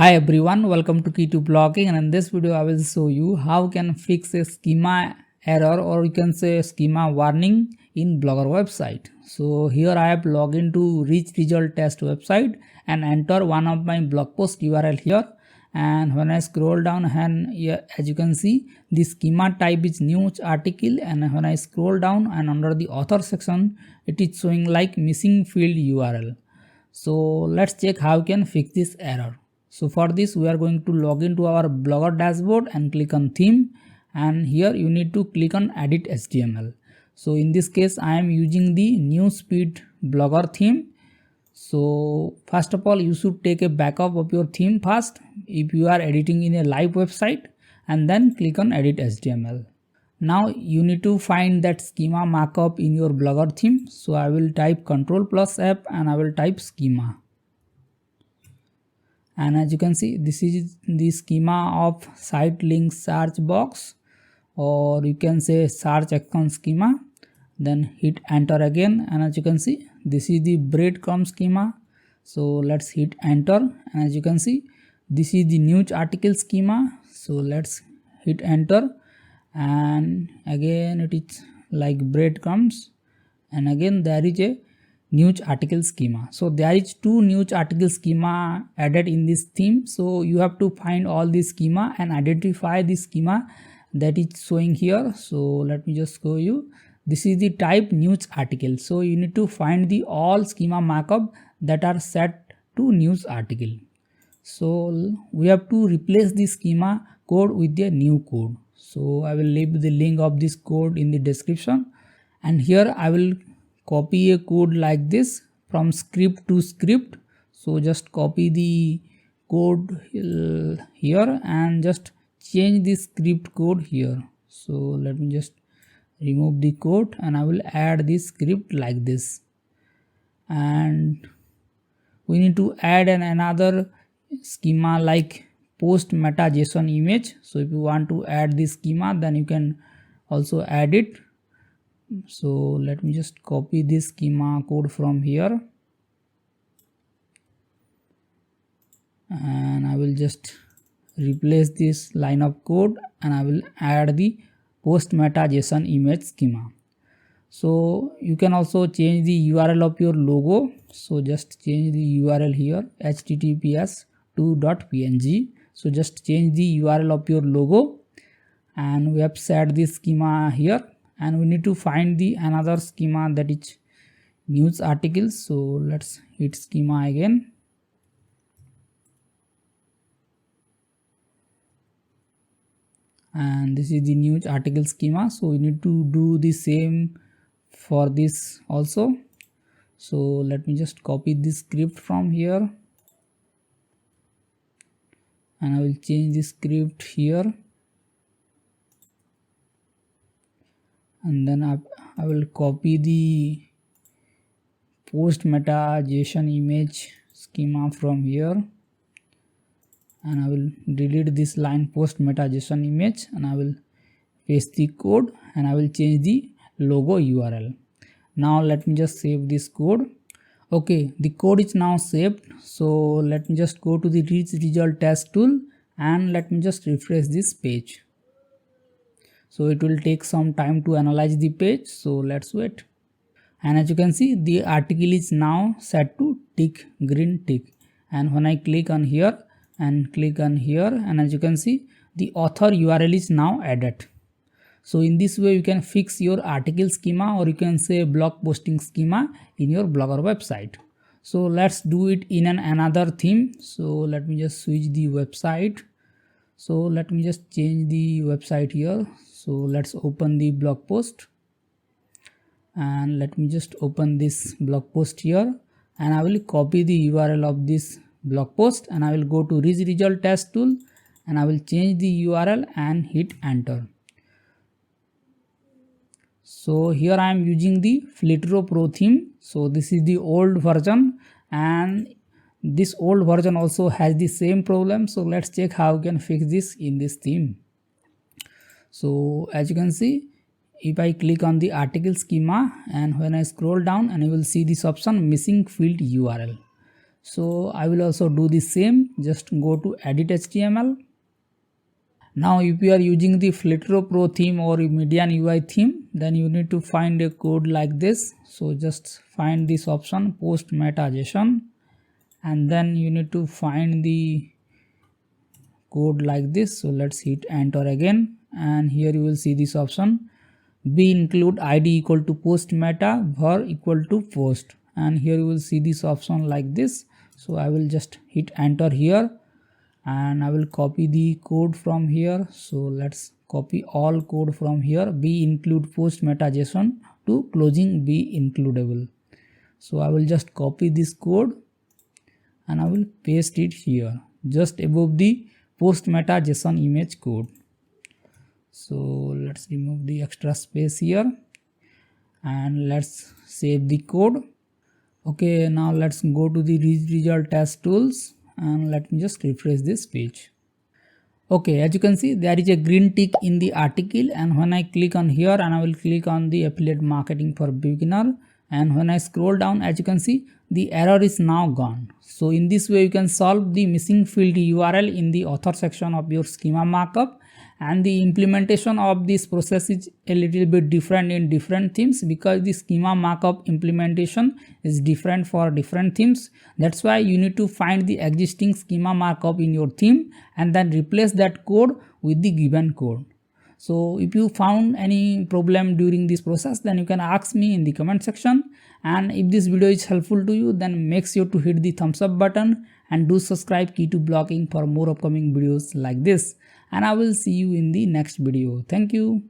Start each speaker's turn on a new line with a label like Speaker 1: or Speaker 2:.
Speaker 1: Hi everyone, welcome to Key to Blogging, and in this video I will show you how can fix a schema error, or you can say schema warning in Blogger website. So here I have logged into Reach Result Test website and enter one of my blog post URL here, and when I scroll down, and here, as you can see, the schema type is news article, and when I scroll down and under the author section it is showing like missing field URL. So let's check how we can fix this error. So for this we are going to log into our Blogger dashboard and click on theme, and here you need to click on edit HTML. So in this case I am using the newsfeed Blogger theme. So first of all you should take a backup of your theme first if you are editing in a live website, and then click on edit HTML. Now you need to find that schema markup in your Blogger theme. So I will type Ctrl+F and I will type schema. And as you can see, this is the schema of site link search box, or you can say search icon schema. Then hit enter again, and as you can see, this is the breadcrumb schema. So let's hit enter, and as you can see, this is the news article schema. So let's hit enter, and again it is like breadcrumbs, and again there is a news article schema. So there is two news article schema added in this theme. So you have to find all the schema and identify the schema that is showing here. So let me just show you. This is the type news article. So you need to find the all schema markup that are set to news article. So we have to replace the schema code with the new code. So I will leave the link of this code in the description, and here I will copy a code like this from script to script. So just copy the code here and just change the script code here. So let me just remove the code and I will add this script like this. And we need to add another schema like post meta JSON image. So if you want to add this schema, then you can also add it. So let me just copy this schema code from here, and I will just replace this line of code and I will add the post meta JSON image schema. So you can also change the URL of your logo. So just change the URL here, https://2.png. So just change the URL of your logo, and we have set this schema here, and we need to find the another schema that is news articles. So let's hit schema again, and this is the news article schema. So we need to do the same for this also. So let me just copy this script from here, and I will change the script here, and then I will copy the post meta JSON image schema from here, and I will delete this line post meta JSON image, and I will paste the code, and I will change the logo URL. Now let me just save this code. Okay, the code is now saved. So let me just go to the Reach Result Test tool, and let me just refresh this page. So it will take some time to analyze the page, so let's wait. And as you can see, the article is now set to tick, green tick. And when I click on here and click on here, and as you can see, the author URL is now added. So in this way you can fix your article schema, or you can say blog posting schema in your Blogger website. So let's do it in another theme. So let me just switch the website. So let me just change the website here. So let's open the blog post, and let me just open this blog post here, and I will copy the URL of this blog post, and I will go to Reach Result Test tool, and I will change the URL and hit enter. So here I am using the Flittro Pro theme. So this is the old version, and this old version also has the same problem. So let's check how we can fix this in this theme. So as you can see, if I click on the article schema, and when I scroll down, and you will see this option missing field URL. So I will also do the same. Just go to edit HTML. Now if you are using the Flittro Pro theme or Median UI theme, then you need to find a code like this. So just find this option, post meta JSON, and then you need to find the code like this. So let's hit enter again, and here you will see this option, b include id equal to post meta var equal to post, and here you will see this option like this. So I will just hit enter here, and I will copy the code from here. So let's copy all code from here, b include post meta JSON to closing b includable. So I will just copy this code and I will paste it here just above the post meta JSON image code. So let's remove the extra space here and let's save the code. Okay, now let's go to the result test tools and let me just refresh this page. Okay, as you can see, there is a green tick in the article, and when I click on here and I will click on the affiliate marketing for beginner, and when I scroll down, as you can see, the error is now gone. So in this way you can solve the missing field URL in the author section of your schema markup. And the implementation of this process is a little bit different in different themes, because the schema markup implementation is different for different themes. That's why you need to find the existing schema markup in your theme and then replace that code with the given code. So if you found any problem during this process, then you can ask me in the comment section. And if this video is helpful to you, then make sure to hit the thumbs up button and do subscribe Key to Blogging for more upcoming videos like this. And I will see you in the next video. Thank you.